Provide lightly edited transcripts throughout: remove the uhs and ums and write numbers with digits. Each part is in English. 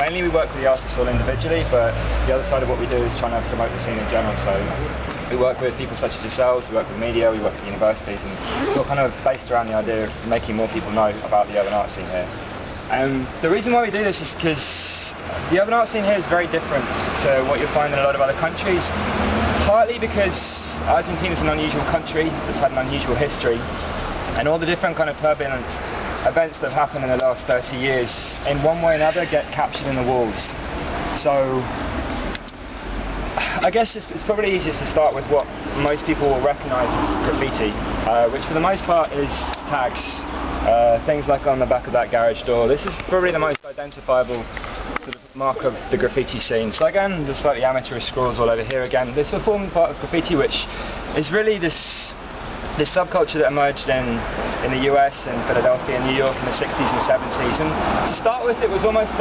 mainly we work with the artists all individually, but the other side of what we do is trying to promote the scene in general. So we work with people such as yourselves, we work with media, we work with universities, and it's all kind of based around the idea of making more people know about the urban art scene here. The reason why we do this is because the urban art scene here is very different to what you'll find in a lot of other countries, partly because Argentina is an unusual country that's had an unusual history, and all the different kind of turbulent events that have happened in the last 30 years, in one way or another, get captured in the walls. So I guess it's probably easiest to start with what most people will recognise as graffiti, which for the most part is tags, things like on the back of that garage door. This is probably the most identifiable sort of mark of the graffiti scene. So again, the slightly amateurish scrawls all over here again. This will form part of graffiti, which is really this subculture that emerged in the US and Philadelphia and New York in the 60s and 70s. And to start with, it was almost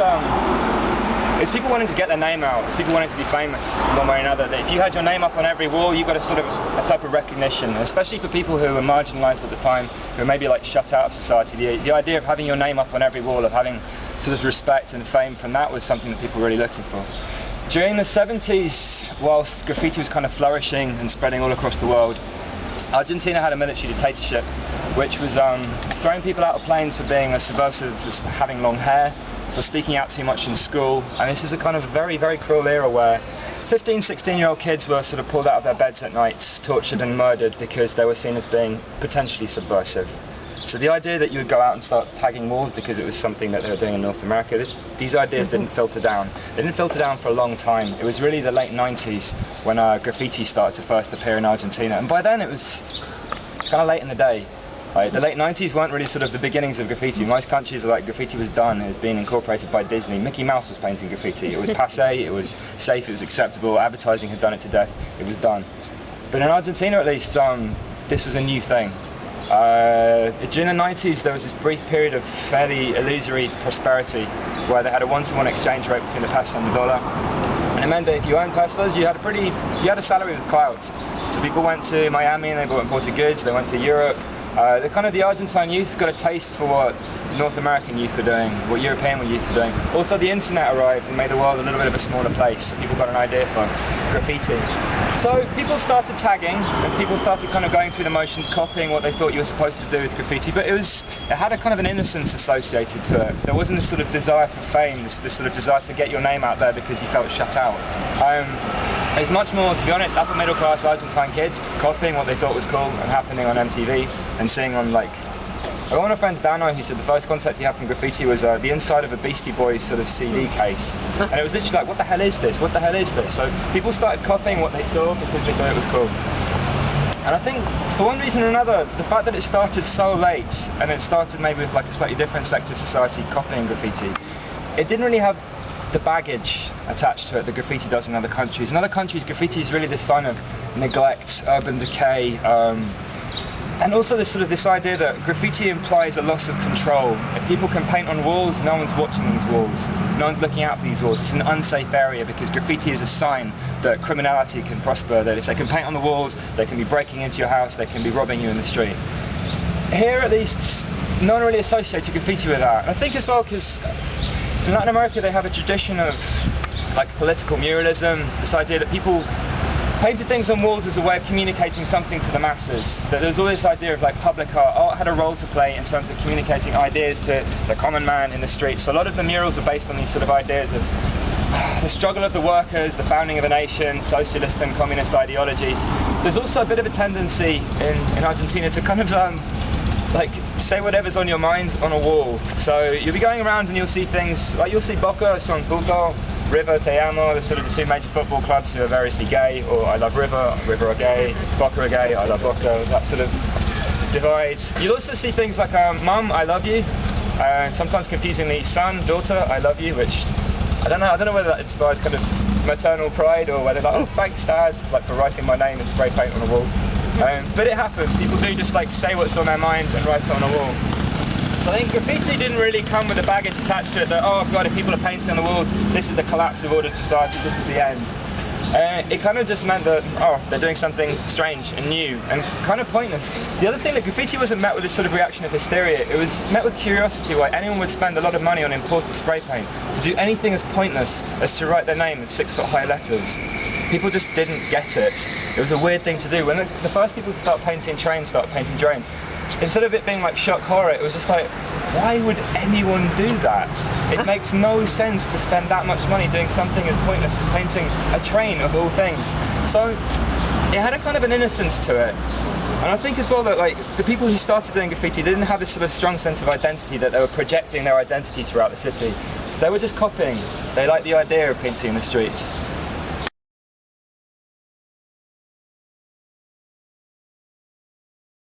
it's people wanting to get their name out, it's people wanting to be famous one way or another. That if you had your name up on every wall, you got a sort of a type of recognition, especially for people who were marginalised at the time, who were maybe like shut out of society. The idea of having your name up on every wall, of having sort of respect and fame from that, was something that people were really looking for. During the 70s, whilst graffiti was kind of flourishing and spreading all across the world, Argentina had a military dictatorship which was throwing people out of planes for being a subversive, for having long hair, for speaking out too much in school. And this is a kind of very, very cruel era where 15, 16-year-old kids were sort of pulled out of their beds at night, tortured and murdered because they were seen as being potentially subversive. So the idea that you would go out and start tagging walls because it was something that they were doing in North America, these ideas didn't filter down. They didn't filter down for a long time. It was really the late 90s when graffiti started to first appear in Argentina. And by then it's kind of late in the day. Right? The late 90s weren't really sort of the beginnings of graffiti. Most countries are like, graffiti was done, it was being incorporated by Disney. Mickey Mouse was painting graffiti. It was passé, it was safe, it was acceptable, advertising had done it to death, it was done. But in Argentina at least, this was a new thing. During the 90s there was this brief period of fairly illusory prosperity where they had a one-to-one exchange rate between the peso and the dollar, and it meant that if you owned pesos you had a salary with clout. So people went to Miami and they bought imported goods, they went to Europe. The Argentine youth got a taste for what North American youth were doing, what European youth were doing. Also the internet arrived and made the world a little bit of a smaller place, so people got an idea for graffiti. So people started tagging, and people started kind of going through the motions, copying what they thought you were supposed to do with graffiti, but it had a kind of an innocence associated to it. There wasn't this sort of desire for fame, this sort of desire to get your name out there because you felt shut out. It was much more, to be honest, upper middle class Argentine kids copying what they thought was cool and happening on MTV and seeing on like... I got one of my friends, Dano, who said the first concept he had from graffiti was the inside of a Beastie Boys sort of CD case. And it was literally like, what the hell is this? What the hell is this? So people started copying what they saw because they thought it was cool. And I think, for one reason or another, the fact that it started so late, and it started maybe with like a slightly different sector of society copying graffiti, it didn't really have the baggage attached to it that graffiti does in other countries. In other countries, graffiti is really this sign of neglect, urban decay, and also this idea that graffiti implies a loss of control. If people can paint on walls, no one's watching these walls. No one's looking out for these walls. It's an unsafe area because graffiti is a sign that criminality can prosper, that if they can paint on the walls, they can be breaking into your house, they can be robbing you in the street. Here, at least, no one really associated graffiti with that. I think as well because in Latin America they have a tradition of like political muralism, this idea that people painted things on walls as a way of communicating something to the masses. That there's always this idea of like public art. Art had a role to play in terms of communicating ideas to the common man in the streets. So a lot of the murals are based on these sort of ideas of the struggle of the workers, the founding of a nation, socialist and communist ideologies. There's also a bit of a tendency in Argentina to kind of like say whatever's on your mind on a wall. So you'll be going around and you'll see things like, you'll see Boca son puto, River, Te Amo, the sort of the two major football clubs who are variously gay, or I love River, River are gay, Boca are gay, I love Boca, that sort of divide. You'll also see things like Mum, I love you, and sometimes confusingly son, daughter, I love you, which I don't know whether that inspires kind of maternal pride or whether like, oh thanks Dad, like for writing my name in spray paint on a wall. But it happens, people do just like say what's on their mind and write it on a wall. So I think graffiti didn't really come with a baggage attached to it that, oh god, if people are painting on the walls, this is the collapse of ordered society, this is the end. It kind of just meant that, oh, they're doing something strange and new and kind of pointless. The other thing, that graffiti wasn't met with this sort of reaction of hysteria, it was met with curiosity, why anyone would spend a lot of money on imported spray paint to do anything as pointless as to write their name in 6-foot-high letters. People just didn't get it. It was a weird thing to do. When the first people to start painting trains started painting drains, instead of it being like shock horror, it was just like, why would anyone do that? It makes no sense to spend that much money doing something as pointless as painting a train, of all things. So it had a kind of an innocence to it. And I think as well that like the people who started doing graffiti didn't have this sort of strong sense of identity, that they were projecting their identity throughout the city. They were just copying. They liked the idea of painting in the streets.